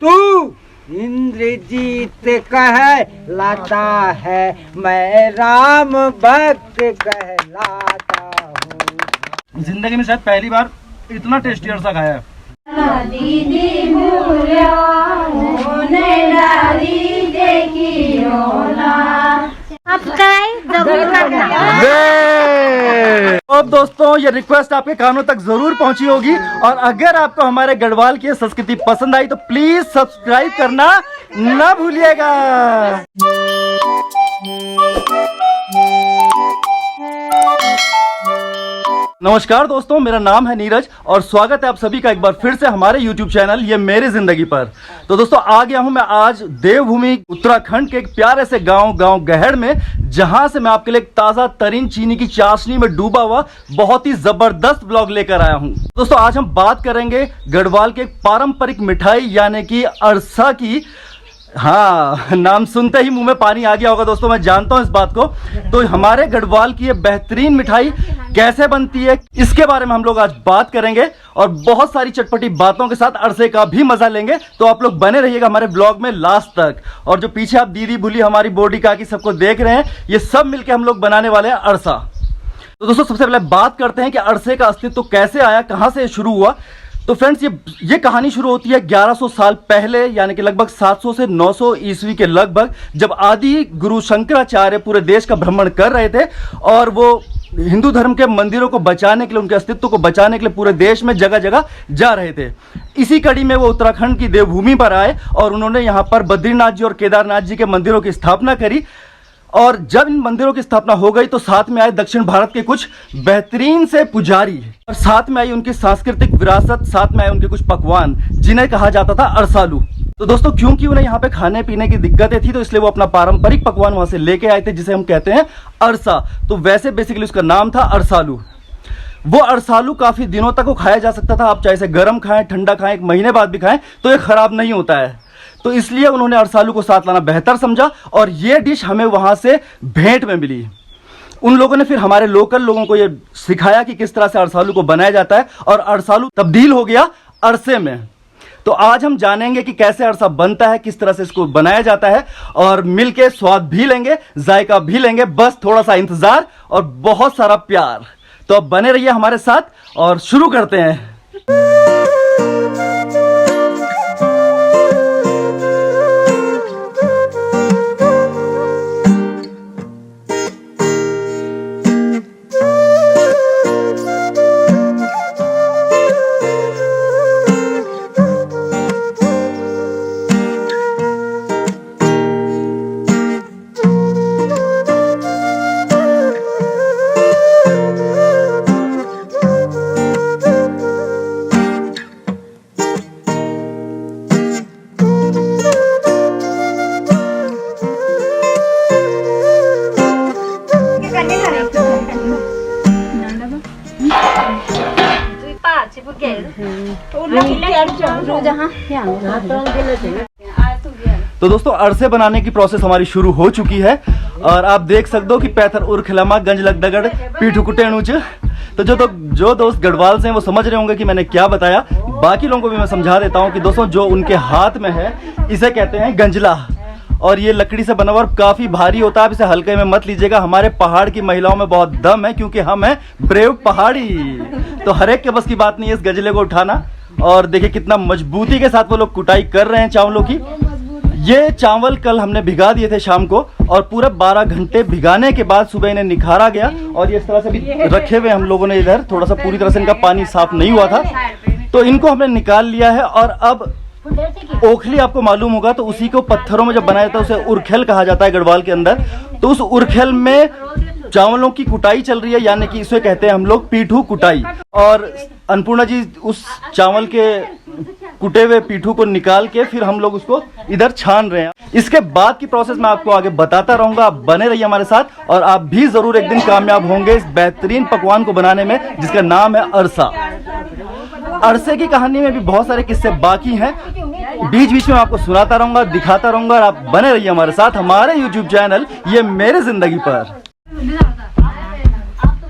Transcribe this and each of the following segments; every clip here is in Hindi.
तू इंद्रजीत कह लाता है, मैं राम भक्त कहलाता हूँ। जिंदगी में शायद पहली बार इतना टेस्टी अरसा खाया है। अब दोस्तों ये रिक्वेस्ट आपके कानों तक जरूर पहुंची होगी, और अगर आपको हमारे गढ़वाल की संस्कृति पसंद आई तो प्लीज सब्सक्राइब करना ना भूलिएगा। नमस्कार दोस्तों, मेरा नाम है नीरज और स्वागत है आप सभी का एक बार फिर से हमारे YouTube चैनल ये मेरी जिंदगी पर। तो दोस्तों आ गया हूं मैं आज देवभूमि उत्तराखंड के एक प्यारे से गांव गहड़ में, जहां से मैं आपके लिए एक ताजा तरीन चीनी की चाशनी में डूबा हुआ बहुत ही जबरदस्त ब्लॉग लेकर आया हूं। दोस्तों आज हम बात करेंगे गढ़वाल के एक पारंपरिक मिठाई यानी कि अरसा की। हाँ, नाम सुनते ही मुंह में पानी आ गया होगा दोस्तों, मैं जानता हूं इस बात को। तो हमारे गढ़वाल की ये बेहतरीन मिठाई कैसे बनती है इसके बारे में हम लोग आज बात करेंगे, और बहुत सारी चटपटी बातों के साथ अरसे का भी मजा लेंगे। तो आप लोग बने रहिएगा हमारे ब्लॉग में लास्ट तक। और जो पीछे आप दीदी भूली हमारी बॉडी काकी सबको देख रहे हैं, ये सब मिलकर हम लोग बनाने वाले हैं अरसा। तो दोस्तों सबसे पहले बात करते हैं कि अरसे का अस्तित्व कैसे आया, कहां से शुरू हुआ। तो फ्रेंड्स ये कहानी शुरू होती है 1100 साल पहले, यानी कि लगभग 700 से 900 ईस्वी के लगभग, जब आदि गुरु शंकराचार्य पूरे देश का भ्रमण कर रहे थे और वो हिंदू धर्म के मंदिरों को बचाने के लिए, उनके अस्तित्व को बचाने के लिए पूरे देश में जगह जगह जा रहे थे। इसी कड़ी में वो उत्तराखंड की देवभूमि पर आए और उन्होंने यहाँ पर बद्रीनाथ जी और केदारनाथ जी के मंदिरों की स्थापना करी। और जब इन मंदिरों की स्थापना हो गई तो साथ में आए दक्षिण भारत के कुछ बेहतरीन से पुजारी, और साथ में आई उनकी सांस्कृतिक विरासत, साथ में आए उनके कुछ पकवान जिन्हें कहा जाता था अरसालू। तो दोस्तों क्योंकि उन्हें यहाँ पे खाने पीने की दिक्कतें थी, तो इसलिए वो अपना पारंपरिक पकवान वहां से लेके आए थे, जिसे हम कहते हैं अरसा। तो वैसे बेसिकली उसका नाम था अरसालू। वो अरसालू काफी दिनों तक वो खाया जा सकता था। आप चाहे इसे गर्म खाएं, ठंडा खाएं, एक महीने बाद भी खाएं तो ये खराब नहीं होता है। तो इसलिए उन्होंने अरसालू को साथ लाना बेहतर समझा, और ये डिश हमें वहां से भेंट में मिली। उन लोगों ने फिर हमारे लोकल लोगों को ये सिखाया कि किस तरह से अरसालू को बनाया जाता है, और अरसालू तब्दील हो गया अरसे में। तो आज हम जानेंगे कि कैसे अरसा बनता है, किस तरह से इसको बनाया जाता है, और मिलके स्वाद भी लेंगे, जायका भी लेंगे। बस थोड़ा सा इंतजार और बहुत सारा प्यार। तो अब बने रहिए हमारे साथ और शुरू करते हैं। तो दोस्तों अरसे बनाने की प्रोसेस हमारी शुरू हो चुकी है, और आप देख सकते हो कि पैथर उर खिलामा गंज लगदगड़ पीठू कुटेणुच। तो जो दोस्त गढ़वाल से हैं वो समझ रहे होंगे कि मैंने क्या बताया। बाकी लोगों को भी मैं समझा देता हूँ कि दोस्तों जो उनके हाथ में है इसे कहते हैं गंजला, और ये लकड़ी से बना हुआ और काफी भारी होता है। आप इसे हल्के में मत लीजिएगा। हमारे पहाड़ की महिलाओं में बहुत दम है, क्योंकि हम हैं ब्रेव पहाड़ी। तो हर एक के बस की बात नहीं है इस गजले को उठाना। और देखिए कितना मजबूती के साथ वो लोग कुटाई कर रहे हैं चावलों की। ये चावल कल हमने भिगा दिए थे शाम को, और पूरा 12 घंटे भिगाने के बाद सुबह इन्हें निखारा गया, और ये इस तरह से भी रखे हुए हम लोगों ने इधर। थोड़ा सा पूरी तरह से इनका पानी साफ नहीं हुआ था, तो इनको हमने निकाल लिया है। और अब ओखली आपको मालूम होगा, तो उसी को पत्थरों में जब बनाया जाता है उसे उरखेल कहा जाता है गढ़वाल के अंदर। तो उस उरखेल में चावलों की कुटाई चल रही है, यानी कि इसे कहते हैं हम लोग पीठू कुटाई। और अन्नपूर्णा जी उस चावल के कुटे हुए पीठू को निकाल के फिर हम लोग उसको इधर छान रहे हैं। इसके बाद की प्रोसेस मैं आपको आगे बताता रहूंगा। आप बने रहिए हमारे साथ, और आप भी जरूर एक दिन कामयाब होंगे इस बेहतरीन पकवान को बनाने में, जिसका नाम है अरसा। अरसे की कहानी में भी बहुत सारे किस्से बाकी हैं, बीच बीच में आपको सुनाता रहूंगा, दिखाता रहूंगा, और आप बने रहिए हमारे साथ हमारे YouTube चैनल ये मेरे जिंदगी पर।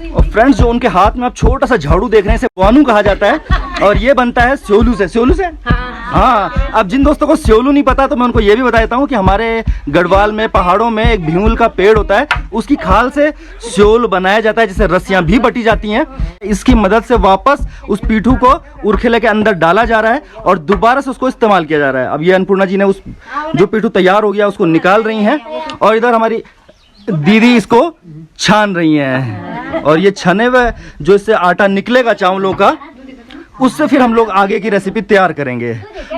और फ्रेंड्स जो उनके हाथ में आप छोटा सा झाड़ू देख रहे हैं, इसे वानू कहा जाता है। और ये बनता है स्योलू से। स्योलू से हाँ। अब जिन दोस्तों को स्योलू नहीं पता तो मैं उनको ये भी बता देता हूँ कि हमारे गढ़वाल में पहाड़ों में एक भीमुल का पेड़ होता है, उसकी खाल से स्योल बनाया जाता है, जिससे रस्सियाँ भी बटी जाती हैं। इसकी मदद से वापस उस पीठू को उरखेले के अंदर डाला जा रहा है और दोबारा से उसको इस्तेमाल किया जा रहा है। अब ये अन्नपूर्णा जी ने उस जो पीठू तैयार हो गया उसको निकाल रही हैं और इधर हमारी दीदी इसको छान रही हैं। और ये छने हुए जो इससे आटा निकलेगा चावलों का, उससे फिर हम लोग आगे की रेसिपी तैयार करेंगे।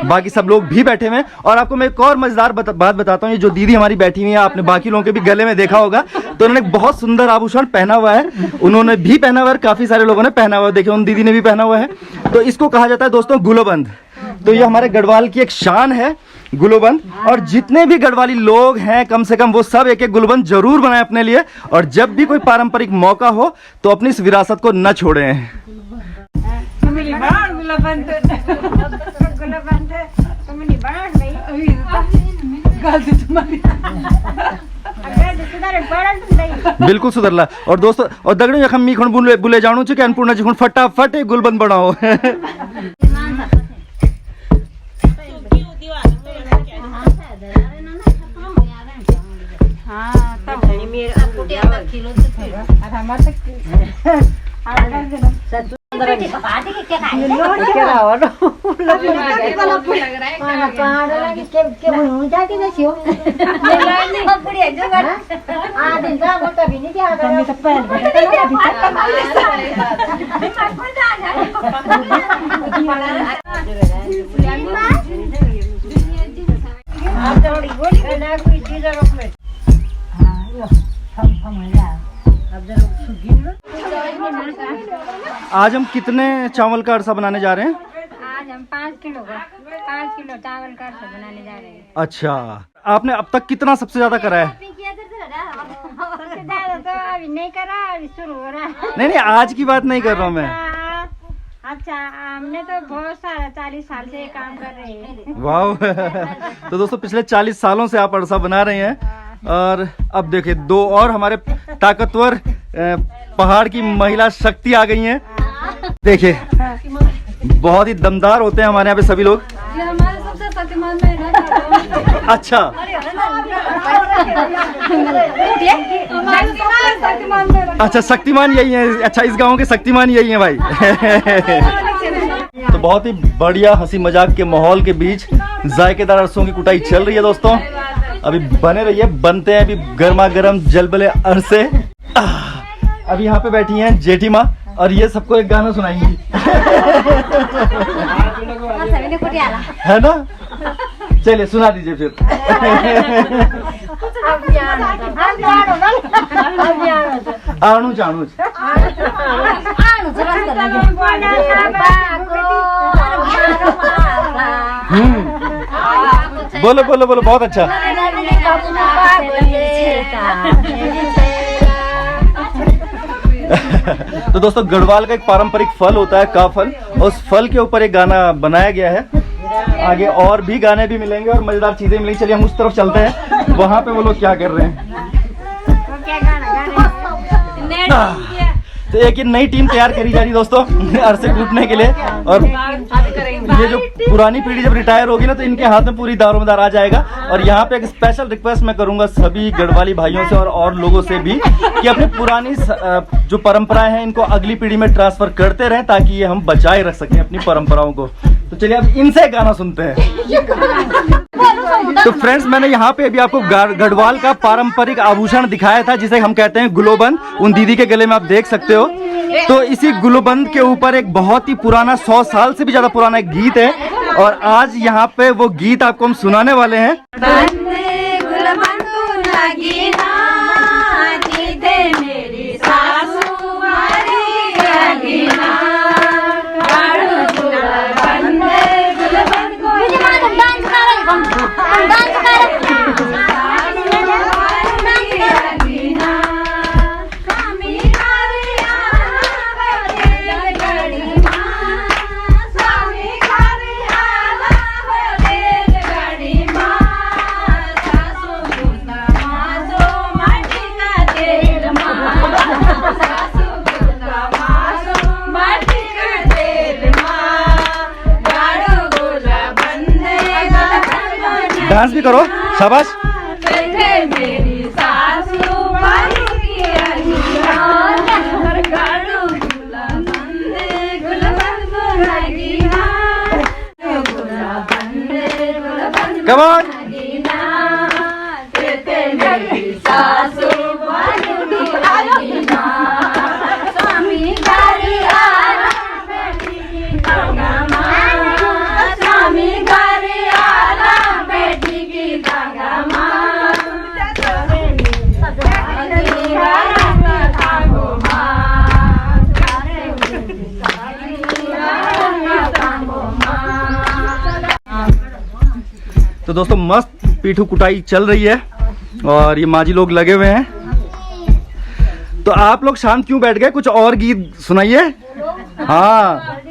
बाकी सब लोग भी बैठे हुए हैं। और आपको मैं एक और मजेदार बात बताता हूँ। ये जो दीदी हमारी बैठी हुई है, आपने बाकी लोगों के भी गले में देखा होगा, तो उन्होंने एक बहुत सुंदर आभूषण पहना हुआ है। उन्होंने भी पहना हुआ है, काफी सारे लोगों ने पहना हुआ है। देखिए उन दीदी ने भी पहना हुआ है। तो इसको कहा जाता है दोस्तों गुलोबंद। तो ये हमारे गढ़वाल की एक शान है गुलोबंद। और जितने भी गढ़वाली लोग हैं कम से कम वो सब एक एक गुलोबंद जरूर बनाए अपने लिए। और जब भी कोई पारंपरिक मौका हो तो अपनी इस विरासत को न छोड़ें। बिल्कुल सुधरला। और दोस्तों और दगड़े यखम मी खुण बुले जाणू छ कि अन्नपूर्णा जी खुण फटाफट एक गुलबंद बनाओ। आज हम कितने चावल का अरसा बनाने जा रहे हैं? आज हम 5 किलो चावल का अरसा बनाने जा रहे हैं। अच्छा, आपने अब तक कितना सबसे ज्यादा करा है? सबसे ज्यादा तो अभी नहीं करा, अभी शुरू हो रहा है। नहीं आज की बात नहीं कर रहा हूँ मैं। अच्छा, हमने तो बहुत सारा 40 साल से ये काम कर रहे हैं। वाह। तो दोस्तों पिछले 40 सालों से आप अरसा बना रहे हैं। और अब देखिए दो और हमारे ताकतवर पहाड़ की महिला शक्ति आ गई हैं। देखिए बहुत ही दमदार होते हैं हमारे यहाँ पे सभी लोग। ये हमारे सबसे शक्तिमान में। अच्छा अच्छा, शक्तिमान यही है। अच्छा, इस गांव के शक्तिमान यही है भाई। तो बहुत ही बढ़िया हंसी मजाक के माहौल के बीच जायकेदार अरसों की कुटाई चल रही है दोस्तों। अभी बने रहिए, बनते हैं अभी गर्मा गर्म जलबले अरसे। अभी यहाँ पे बैठी हैं जेठी माँ और ये सबको एक गाना सुनाएंगी। है ना? चलिए सुना दीजिए फिर। आणुच आणुच बोलो बोलो बोलो, बहुत अच्छा। तो दोस्तों गढ़वाल का एक पारंपरिक फल होता है काफल, उस फल के ऊपर एक गाना बनाया गया है। आगे और भी गाने भी मिलेंगे और मजेदार चीजें मिलेंगी। चलिए हम उस तरफ चलते हैं, वहां पे वो लोग क्या कर रहे हैं। तो एक नई टीम तैयार करी जा रही दोस्तों अरसे कूटने के लिए। और ये जो पुरानी पीढ़ी जब रिटायर होगी ना तो इनके हाथ में पूरी दारोमदार आ जाएगा। और यहाँ पे एक स्पेशल रिक्वेस्ट मैं करूंगा सभी गढ़वाली भाइयों से और लोगों से भी कि अपनी पुरानी जो परंपराएं हैं इनको अगली पीढ़ी में ट्रांसफर करते रहें ताकि ये हम बचाए रख सकें अपनी परंपराओं को। तो चलिए अब इनसे गाना सुनते हैं। तो फ्रेंड्स, मैंने यहाँ पे अभी आपको गढ़वाल का पारंपरिक आभूषण दिखाया था जिसे हम कहते हैं गुलोबंद। उन दीदी के गले में आप देख सकते हो। तो इसी गुलोबंद के ऊपर एक बहुत ही पुराना 100 साल से भी ज्यादा पुराना एक गीत है और आज यहाँ पे वो गीत आपको हम सुनाने वाले हैं। डांस भी करो, शाबाश। मेरी सासू बालू की कम ऑन। सासू बालू की स्वामी गारी आला बेटी की गंगा स्वामी गारी आला बेटी की गंगा तो दोस्तों मस्त पीठू कुटाई चल रही है और ये माजी लोग लगे हुए हैं। तो आप लोग शांत क्यों बैठ गए, कुछ और गीत सुनाइए। हाँ,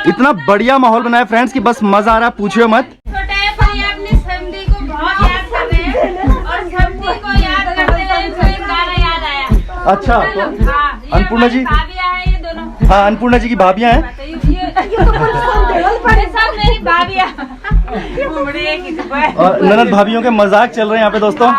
इतना बढ़िया माहौल बनाया फ्रेंड्स कि बस मजा आ रहा, पूछिए मत। छोटे भाई अपनी समधी को बहुत याद कर रहे हैं और समधी को याद करते हुए इनको एक गाना याद आया। अच्छा, तो हाँ, ये अन्नपूर्णा जी, हमारी भाभियाँ हैं ये दोनों। हाँ अन्नपूर्णा जी की भाभियाँ हैं। ये सब मेरी भाभियाँ। और ननद भाभियों के मजाक चल रहे हैं यहाँ पे दोस्तों।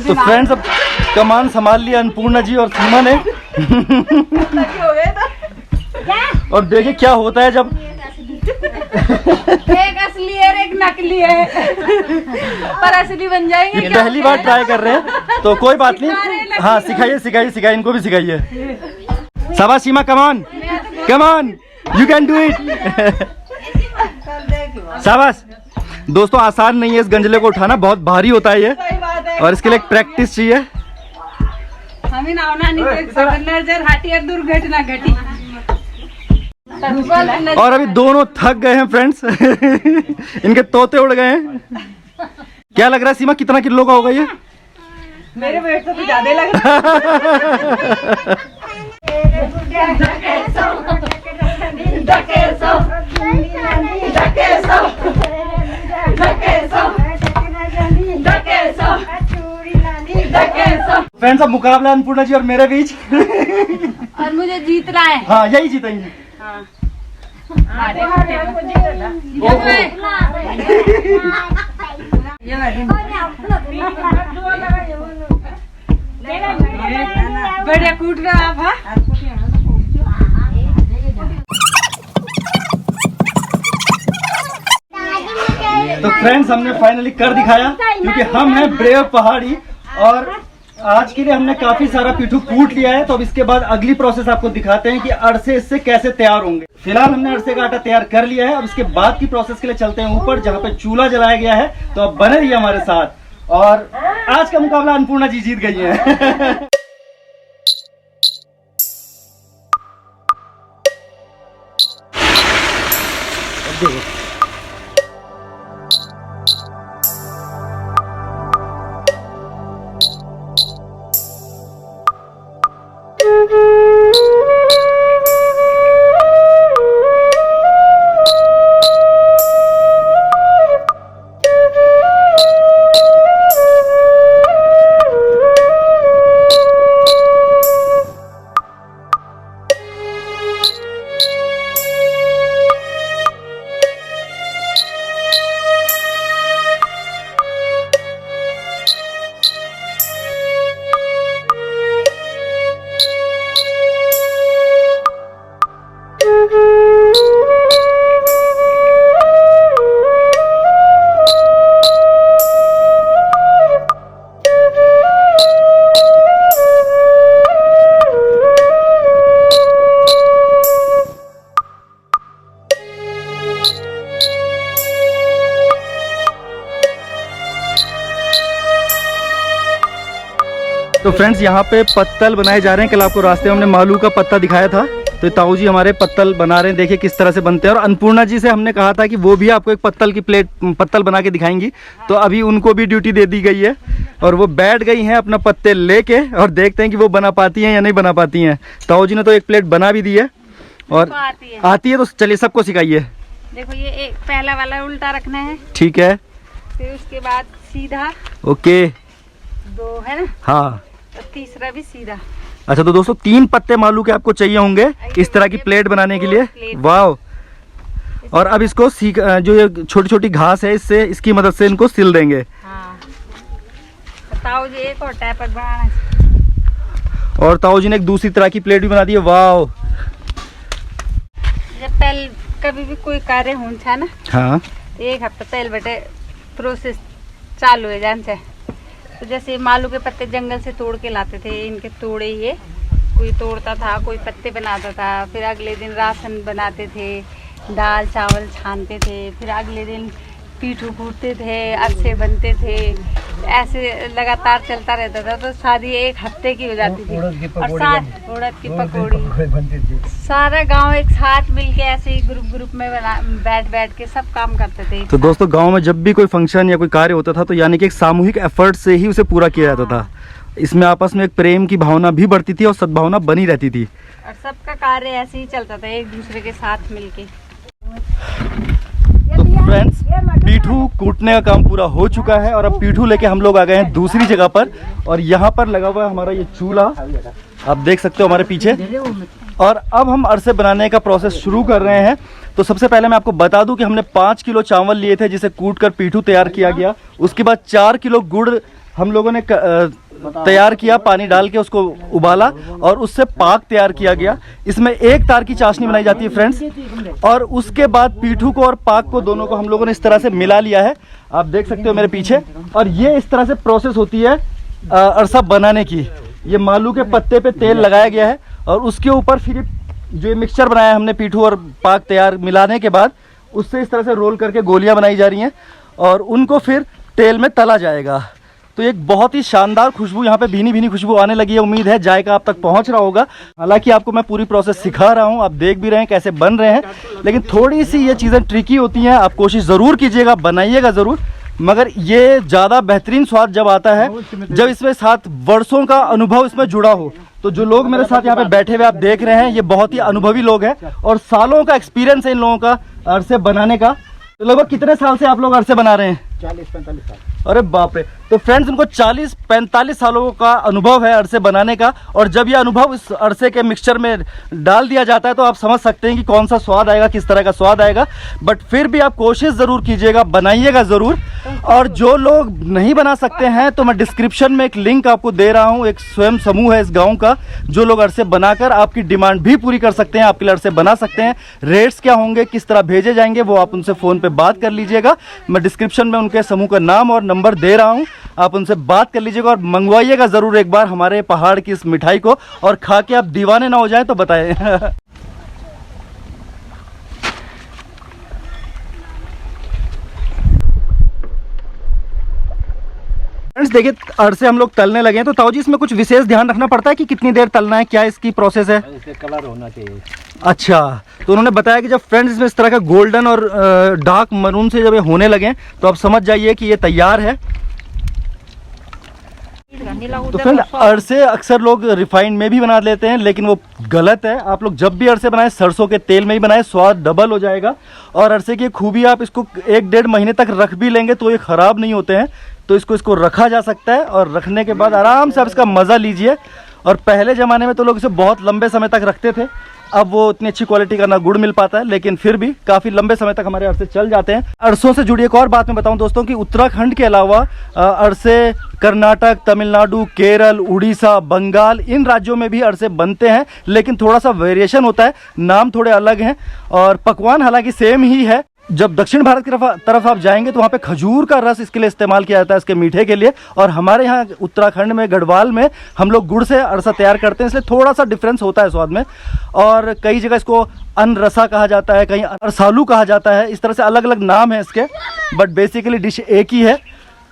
तो फ्रेंड्स अब कमान संभाल लिया अन्नपूर्णा जी और सीमा ने। और देखिए क्या होता है जब एक असली है और एक नकली है, पर असली बन जाएंगे। ये पहली बार ट्राई कर रहे हैं तो कोई बात नहीं। हाँ सिखाइए सिखाइए सिखाइए, इनको भी सिखाइए। शाबाश सीमा, कमान कमान, यू कैन डू इट। शाबाश। दोस्तों आसान नहीं है इस गंजले को उठाना, बहुत भारी होता है ये, और इसके लिए प्रैक्टिस चाहिए। दुर्घटना घटी और अभी दोनों थक गए हैं फ्रेंड्स। इनके तोते उड़ गए हैं। क्या लग रहा है सीमा, कितना किलो का होगा ये? मेरे वेट से तो ज्यादा लग रहा फ्रेंड्स अब मुकाबला अन्नपूर्णा जी और मेरे बीच। और मुझे जीतना है। हाँ यही जीतेंगे। बढ़िया कूट रहा आप। हाँ तो फ्रेंड्स हमने फाइनली कर दिखाया, क्योंकि हम हैं ब्रेव पहाड़ी और आज के लिए हमने काफी सारा पिट्ठू कूट लिया है। तो अब इसके बाद अगली प्रोसेस आपको दिखाते हैं कि अरसे इससे कैसे तैयार होंगे। फिलहाल हमने अरसे का आटा तैयार कर लिया है। अब इसके बाद की प्रोसेस के लिए चलते हैं ऊपर, जहाँ पे चूल्हा जलाया गया है। तो अब बने रहिए हमारे साथ। और आज का मुकाबला अन्नपूर्णा जी जीत गई है। तो फ्रेंड्स यहाँ पे पत्तल बनाए जा रहे हैं। कल आपको रास्ते में हमने मालू का पत्ता दिखाया था, तो ताऊ जी हमारे पत्तल बना रहे हैं। देखिए किस तरह से बनते हैं। और अन्नपूर्णा जी से हमने कहा था कि वो भी आपको एक पत्तल की पत्तल बना के दिखाएंगी, तो अभी उनको भी ड्यूटी दे दी गई है और वो बैठ गई हैं अपना पत्ते लेके, और देखते हैं कि वो बना पाती हैं या नहीं बना पाती हैं। ताऊ जी ने तो एक प्लेट बना भी दी है और आती है, तो चलिए सबको सिखाइए। देखो ये एक पहला वाला उल्टा रखना है, ठीक है, फिर उसके बाद सीधा, ओके, 2 है ना, हाँ, और तीसरा भी सीधा। अच्छा तो दोस्तों 3 पत्ते मालू के आपको चाहिए होंगे इस तरह की प्लेट बनाने के लिए। वाह। और अब इसको जो ये छोटी छोटी घास है इससे, इसकी मदद से इनको सिल देंगे। हाँ। ताऊ जी एक और टाइप बनाना है। और ताऊ जी ने एक दूसरी तरह की प्लेट भी बना दी है। वाह। जब पहले कभी भी कोई कार्य होना ना, हाँ, एक हफ्ता पहले बेटे प्रोसेस चालू है जान से। तो जैसे मालू के पत्ते जंगल से तोड़ के लाते थे, इनके तोड़े ये कोई तोड़ता था, कोई पत्ते बनाता था, फिर अगले दिन राशन बनाते थे, दाल चावल छानते थे, फिर अगले दिन पीठू कूटते थे, अरसे बनते थे, ऐसे लगातार चलता रहता था। तो शादी एक हफ्ते की हो जाती थी। और साथ उड़द की पकौड़ी, सारा गांव एक साथ मिलके ऐसे ही ग्रुप में बैठ के सब काम करते थे। तो दोस्तों गांव में जब भी कोई फंक्शन या कोई कार्य होता था तो यानी कि एक सामूहिक एफर्ट से ही उसे पूरा किया जाता था। इसमें आपस में एक प्रेम की भावना भी बढ़ती थी और सद्भावना बनी रहती थी। और सबका कार्य ऐसे ही चलता था एक दूसरे के साथ मिलके। फ्रेंड्स पीठू कूटने का काम पूरा हो चुका है और अब पीठू लेके हम लोग आ गए हैं दूसरी जगह पर। और यहाँ पर लगा हुआ है हमारा ये चूल्हा, आप देख सकते हो हमारे पीछे। और अब हम अरसे बनाने का प्रोसेस शुरू कर रहे हैं। तो सबसे पहले मैं आपको बता दूं कि हमने 5 किलो चावल लिए थे जिसे कूट कर पीठू तैयार किया गया। उसके बाद 4 किलो गुड़ हम लोगों ने तैयार किया, पानी डाल के उसको उबाला और उससे पाक तैयार किया गया। इसमें 1 तार की चाशनी बनाई जाती है फ्रेंड्स। और उसके बाद पीठू को और पाक को दोनों को हम लोगों ने इस तरह से मिला लिया है, आप देख सकते हो मेरे पीछे। और ये इस तरह से प्रोसेस होती है अरसा बनाने की। ये मालू के पत्ते पे तेल लगाया गया है और उसके ऊपर फिर जो ये मिक्सचर बनाया है हमने पीठू और पाक तैयार मिलाने के बाद उससे इस तरह से रोल करके गोलियां बनाई जा रही हैं और उनको फिर तेल में तला जाएगा। तो एक बहुत ही शानदार खुशबू, यहाँ पे भीनी भीनी खुशबू आने लगी है। उम्मीद है जायका आप तक पहुँच रहा होगा। हालांकि आपको मैं पूरी प्रोसेस सिखा रहा हूँ, आप देख भी रहे हैं कैसे बन रहे हैं, लेकिन थोड़ी सी ये चीज़ें ट्रिकी होती हैं। आप कोशिश ज़रूर कीजिएगा, बनाइएगा ज़रूर, मगर ये ज़्यादा बेहतरीन स्वाद जब आता है जब इसमें साथ वर्षों का अनुभव इसमें जुड़ा हो। तो जो लोग मेरे साथ यहाँ पे बैठे हुए आप देख रहे हैं, ये बहुत ही अनुभवी लोग हैं और सालों का एक्सपीरियंस है इन लोगों का अरसे बनाने का। तो लगभग कितने साल से आप लोग अरसे बना रहे हैं? 40-45 साल। अरे बाप रे। तो फ्रेंड्स इनको 40-45 सालों का अनुभव है अरसे बनाने का। और जब ये अनुभव इस अरसे के मिक्सचर में डाल दिया जाता है तो आप समझ सकते हैं कि कौन सा स्वाद आएगा, किस तरह का स्वाद आएगा। बट फिर भी आप कोशिश ज़रूर कीजिएगा, बनाइएगा ज़रूर। और जो लोग नहीं बना सकते हैं तो मैं डिस्क्रिप्शन में एक लिंक आपको दे रहा हूँ। एक स्वयं समूह है इस गाँव का, जो लोग अरसे बनाकर आपकी डिमांड भी पूरी कर सकते हैं, आपके लिए अरसे बना सकते हैं। रेट्स क्या होंगे, किस तरह भेजे जाएंगे, वो आप उनसे फ़ोन पर बात कर लीजिएगा। मैं डिस्क्रिप्शन में उनके समूह का नाम और नंबर दे रहा हूँ, आप उनसे बात कर लीजिएगा और मंगवाइएगा ज़रूर एक बार हमारे पहाड़ की इस मिठाई को। और खा के आप दीवाने ना हो जाएं तो बताएं। फ्रेंड्स देखिए अरसे हम लोग तलने लगे हैं। तो ताऊ जी इसमें कुछ विशेष ध्यान रखना पड़ता है कि कितनी देर तलना है, क्या इसकी प्रोसेस है? इससे कलर होना चाहिए। अच्छा, तो उन्होंने बताया कि जब फ्रेंड्स इसमें इस तरह का गोल्डन और डार्क मरून से जब ये होने लगे तो आप समझ जाइए कि ये तैयार है। तो फ्रेंड अरसे अक्सर लोग रिफाइंड में भी बना लेते हैं, लेकिन वो गलत है। आप लोग जब भी अरसे बनाएं सरसों के तेल में ही बनाएं, स्वाद डबल हो जाएगा। और अरसे की खूबी, आप इसको 1-1.5 महीने तक रख भी लेंगे तो ये ख़राब नहीं होते हैं। तो इसको रखा जा सकता है और रखने के बाद आराम से आप इसका मज़ा लीजिए। और पहले ज़माने में तो लोग इसे बहुत लंबे समय तक रखते थे, अब वो इतनी अच्छी क्वालिटी का ना गुड़ मिल पाता है, लेकिन फिर भी काफ़ी लंबे समय तक हमारे अरसे चल जाते हैं। अरसों से जुड़ी एक और बात मैं बताऊं दोस्तों कि उत्तराखंड के अलावा अरसे कर्नाटक, तमिलनाडु, केरल, उड़ीसा, बंगाल, इन राज्यों में भी अरसे बनते हैं, लेकिन थोड़ा सा वेरिएशन होता है, नाम थोड़े अलग हैं और पकवान हालांकि सेम ही है। जब दक्षिण भारत की तरफ आप जाएंगे तो वहाँ पे खजूर का रस इसके लिए इस्तेमाल किया जाता है, इसके मीठे के लिए। और हमारे यहाँ उत्तराखंड में गढ़वाल में हम लोग गुड़ से अरसा तैयार करते हैं, इसलिए थोड़ा सा डिफरेंस होता है स्वाद में। और कई जगह इसको अनरसा कहा जाता है, कहीं अरसालू कहा जाता है, इस तरह से अलग अलग नाम है इसके, बट बेसिकली डिश एक ही है।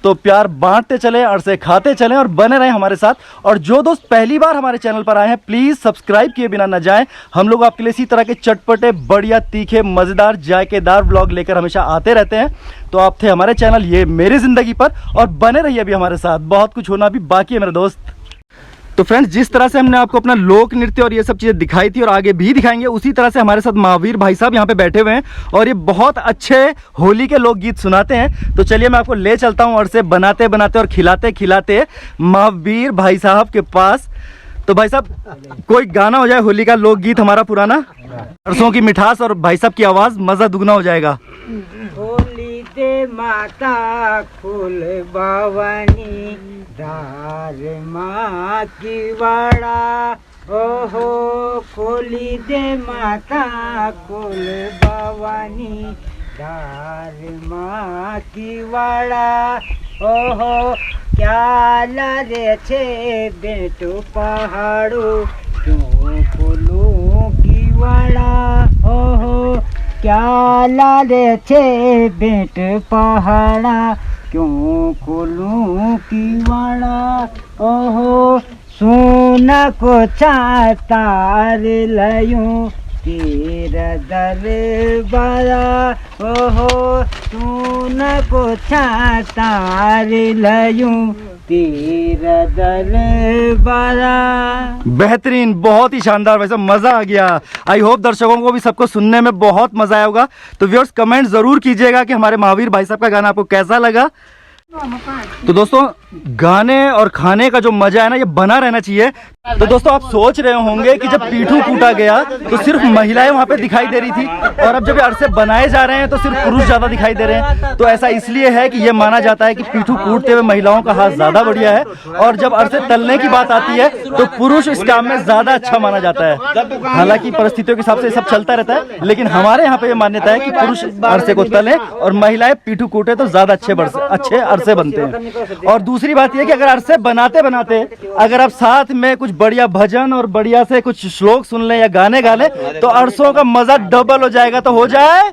तो प्यार बांटते चले, अरसे खाते चलें और बने रहें हमारे साथ। और जो दोस्त पहली बार हमारे चैनल पर आए हैं, प्लीज़ सब्सक्राइब किए बिना न जाएं। हम लोग आपके लिए इसी तरह के चटपटे, बढ़िया, तीखे, मज़ेदार, जायकेदार व्लॉग लेकर हमेशा आते रहते हैं। तो आप थे हमारे चैनल ये मेरी ज़िंदगी पर, और बने रहिए अभी हमारे साथ, बहुत कुछ होना भी बाकी है मेरे दोस्त। तो फ्रेंड्स, जिस तरह से हमने आपको अपना लोक नृत्य और ये सब चीज़ें दिखाई थी और आगे भी दिखाएंगे, उसी तरह से हमारे साथ महावीर भाई साहब यहाँ पे बैठे हुए हैं और ये बहुत अच्छे होली के लोकगीत सुनाते हैं। तो चलिए मैं आपको ले चलता हूँ अरसे बनाते बनाते और खिलाते खिलाते महावीर भाई साहब के पास। तो भाई साहब, कोई गाना हो जाए होली का लोकगीत हमारा पुराना, अरसों की मिठास और भाई साहब की आवाज़, मज़ा दुगना हो जाएगा। होली दे माता फूल बावनी दार माँ की वाड़ा, ओहो खोली दे माता फूल बावनी दार माँ की वाड़ा, ओहो क्या लारे छे बेटू पहाड़ू क्यों खोलूं की वाड़ा, ओहो क्या लाले छे बेट पहाड़ा क्यों खोलूं की वाड़ा, ओहो सोना को तार लयूं तेरा दरबारा, ओहो सोना को तार लयूं तेरा दरबारा। बेहतरीन, बहुत ही शानदार, वैसे मज़ा आ गया। आई होप दर्शकों को भी सबको सुनने में बहुत मज़ा आया होगा। तो व्यूअर्स, कमेंट ज़रूर कीजिएगा कि हमारे महावीर भाई साहब का गाना आपको कैसा लगा। तो दोस्तों, गाने और खाने का जो मजा है ना, ये बना रहना चाहिए। तो दोस्तों, आप सोच रहे होंगे कि जब पीठू कूटा गया तो सिर्फ महिलाएं वहां पे दिखाई दे रही थी, और अब जब अरसे बनाए जा रहे हैं तो सिर्फ पुरुष ज्यादा दिखाई दे रहे हैं। तो ऐसा इसलिए है कि ये माना जाता है कि पीठू कूटते हुए महिलाओं का हाथ ज्यादा बढ़िया है, और जब अरसे तलने की बात आती है तो पुरुष इस काम में ज्यादा अच्छा माना जाता है। हालांकि परिस्थितियों के हिसाब से सब चलता रहता है, लेकिन हमारे यहाँ पे ये मान्यता है कि पुरुष अरसे को तले और महिलाएं पीठू कूटे तो ज्यादा अच्छे अरसे बनते हैं। और दूसरी बात यह कि अगर अरसे बनाते बनाते अगर आप साथ में कुछ बढ़िया भजन और बढ़िया से कुछ श्लोक सुन लें या गाने गा लें तो अरसों का मजा डबल हो जाएगा। तो हो जाए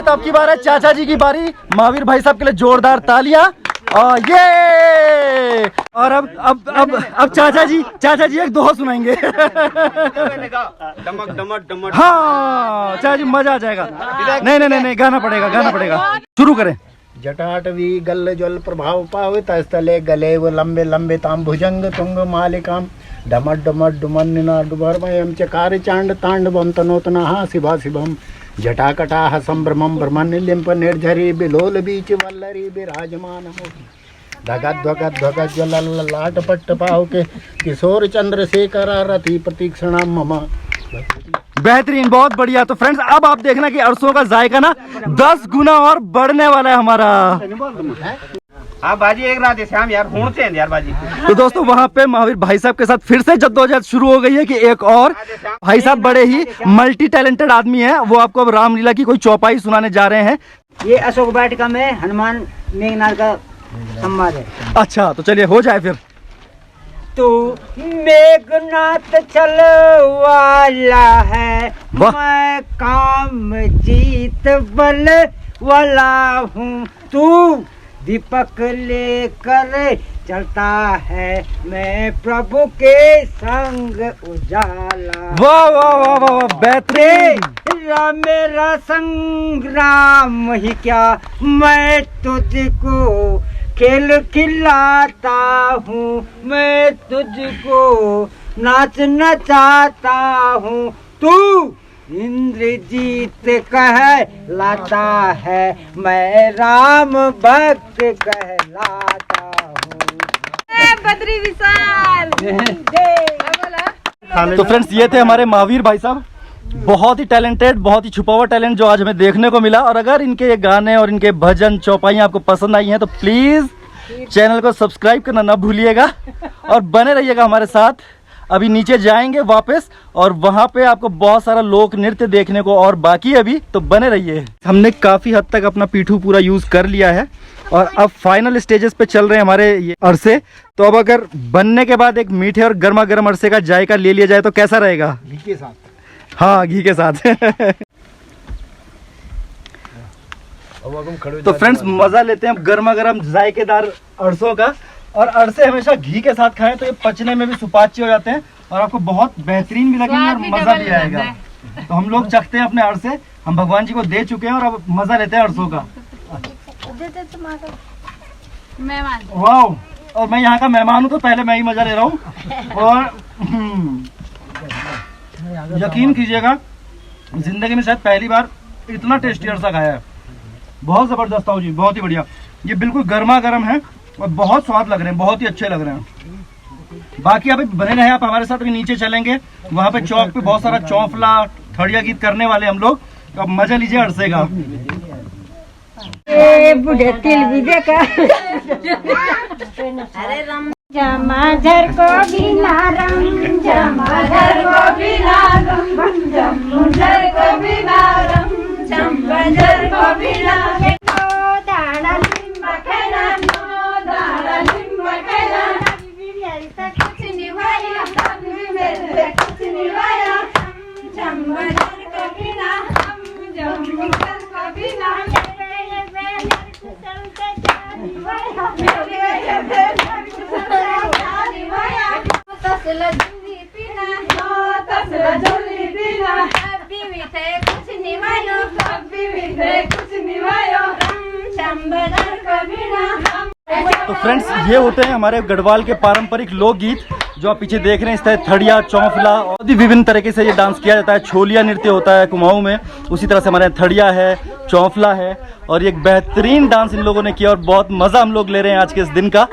तो अब की बार है चाचा जी की बारी। महावीर भाई साहब के लिए जोरदार तालियां। और ये और अब चाचा जी एक दोहा सुनाएंगे। हाँ चाचा जी, मजा आ जाएगा। नहीं, गाना पड़ेगा। शुरू करें। जटाटवी गल जल प्रभाव पावे तस्थले गले वो लंबे लंबे ताम भुजंग तुंग मालिकाम डमट डमट डुमन्ना डुबरमयम चकार चांड तांडवम तनोतना शिभा शिवम जटाकटाह संभ्रमम ब्रह्मनिलिंप निर्झरी बिलोल बीच वल्लरी विराजमान धगत धगत धगत जल लाट पट्ट पाव के किशोर चंद्रशेखर रति प्रतीक्षणा मम। बेहतरीन, बहुत बढ़िया। तो फ्रेंड्स, अब आप देखना कि अरसों का जायका ना 10 गुना और बढ़ने वाला है हमारा। हाँ बाजी, एक रात श्याम यार होते हैं यार बाजी। तो दोस्तों, वहाँ पे महावीर भाई साहब के साथ फिर से जद्दोजहद शुरू हो गई है कि एक और भाई साहब बड़े ही मल्टी टैलेंटेड आदमी है, वो आपको अब रामलीला की कोई चौपाई सुनाने जा रहे हैं। ये अशोक वाटिका में हनुमान मेघनाथ का संवाद है। अच्छा, तो चलिए हो जाए फिर। तू मेघनाथ चल वाला है, मैं काम जीत बल वाला हूँ। तू दीपक लेकर चलता है, मैं प्रभु के संग उजाला। वाह वाह वाह वाह, बेहतरीन। मेरा संग्राम ही क्या, मैं तुझको खेल खिलाता हूँ, मैं तुझको नाच नचाता हूँ। तू इंद्रजीत कह लाता है, मैं राम भक्त कहलाता हूँ। बद्री विशाल। तो फ्रेंड्स, ये थे हमारे महावीर भाई साहब, बहुत ही टैलेंटेड, बहुत ही छुपा हुआ टैलेंट जो आज हमें देखने को मिला। और अगर इनके ये गाने और इनके भजन चौपाइयाँ आपको पसंद आई हैं तो प्लीज़ चैनल को सब्सक्राइब करना ना भूलिएगा और बने रहिएगा हमारे साथ। अभी नीचे जाएंगे वापस और वहाँ पे आपको बहुत सारा लोक नृत्य देखने को और बाकी है अभी, तो बने रहिए। हमने काफ़ी हद तक अपना पीठू पूरा यूज़ कर लिया है और अब फाइनल स्टेजेस पे चल रहे हैं हमारे ये अरसे। तो अब अगर बनने के बाद एक मीठे और गर्मा गर्म अरसे का जायका ले लिया जाए तो कैसा रहेगा? घी के साथ। हाँ, घी के साथ। तो फ्रेंड्स मजा लेते हैं गर्मा गर्म जायकेदार अरसों का। और अरसे हमेशा घी के साथ खाएं तो ये पचने में भी सुपाच्य हो जाते हैं और आपको बहुत बेहतरीन भी लगेंगे और मजा भी आएगा। तो हम लोग चखते हैं अपने अरसे, हम भगवान जी को दे चुके हैं और अब मजा लेते हैं अरसों का। वाह, और मैं यहाँ का मेहमान हूँ तो पहले मैं ही मजा ले रहा हूँ। और यकीन कीजिएगा जिंदगी में शायद पहली बार इतना टेस्टी अरसा खाया है। बहुत जबरदस्त था जी, बहुत ही बढ़िया। ये बिल्कुल गर्मा गर्म है और बहुत स्वाद लग रहे हैं, बहुत ही अच्छे लग रहे हैं। बाकी आप बने रहे, आप हमारे साथ अभी नीचे चलेंगे, वहाँ पे चौक पे बहुत सारा चौफला थड़िया गीत करने वाले हम लोग। तो अब मजा लीजिए अरसे का। बुढ़े तिल भी देखा। जमाधर को भी नारम, जमाधर को भी नारम, जमुधर को भी नारम, जम्बधर को भी नारम। दाना लिंब खेला, दाना लिंब खेला, कुछ निभाया, कुछ निभाया। जम्बधर को भी नारम, जमुधर को भी नारम। तसला झोली पीना, तसला झोली पीना, अभी भी थे कुछ निभायो, अभी भी थे कुछ निभायो। शंभर कभी ना। तो फ्रेंड्स ये होते हैं हमारे गढ़वाल के पारंपरिक लोकगीत जो आप पीछे देख रहे हैं। इस तरह थड़िया, चौफला और भी विभिन्न तरीके से ये डांस किया जाता है। छोलिया नृत्य होता है कुमाऊं में, उसी तरह से हमारे यहाँ थड़िया है, चौफला है और एक बेहतरीन डांस इन लोगों ने किया और बहुत मजा हम लोग ले रहे हैं आज के इस दिन का।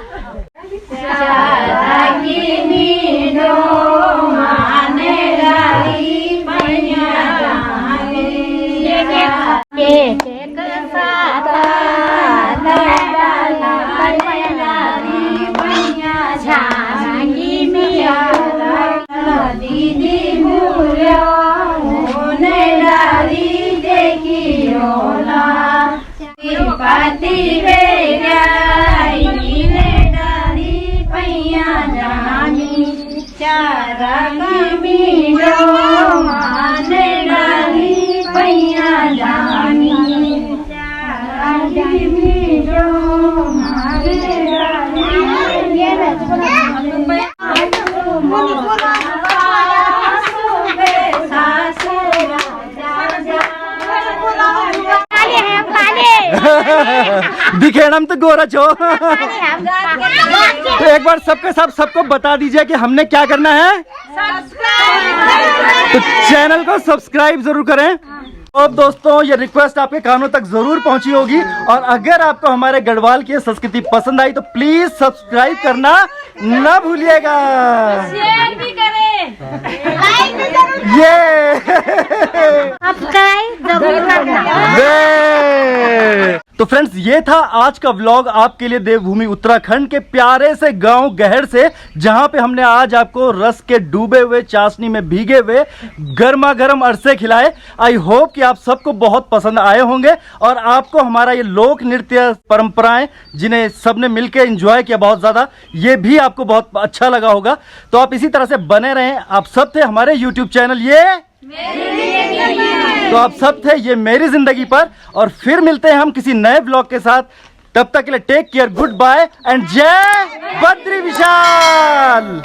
दिखेणम तो गोरा छो। तो एक बार सबके सब सबको बता दीजिए कि हमने क्या करना है। तो चैनल को सब्सक्राइब जरूर करें। अब दोस्तों ये रिक्वेस्ट आपके कानों तक जरूर पहुंची होगी और अगर आपको हमारे गढ़वाल की संस्कृति पसंद आई तो प्लीज सब्सक्राइब करना ना भूलिएगा। शेयर भी करें, लाइक भी जरूर, ये सब्सक्राइब जरूर करना। तो फ्रेंड्स ये था आज का व्लॉग आपके लिए देवभूमि उत्तराखंड के प्यारे से गांव गहर से, जहां पे हमने आज आपको रस के डूबे हुए, चाशनी में भीगे हुए गर्मा गर्म अरसे खिलाए। आई होप कि आप सबको बहुत पसंद आए होंगे और आपको हमारा ये लोक नृत्य परंपराएं जिन्हें सबने मिलकर एंजॉय किया बहुत ज़्यादा, ये भी आपको बहुत अच्छा लगा होगा। तो आप इसी तरह से बने रहें। आप सब थे हमारे यूट्यूब चैनल तो आप सब थे ये मेरी जिंदगी पर, और फिर मिलते हैं हम किसी नए ब्लॉग के साथ। तब तक के लिए take care, good bye and जय बद्री विशाल।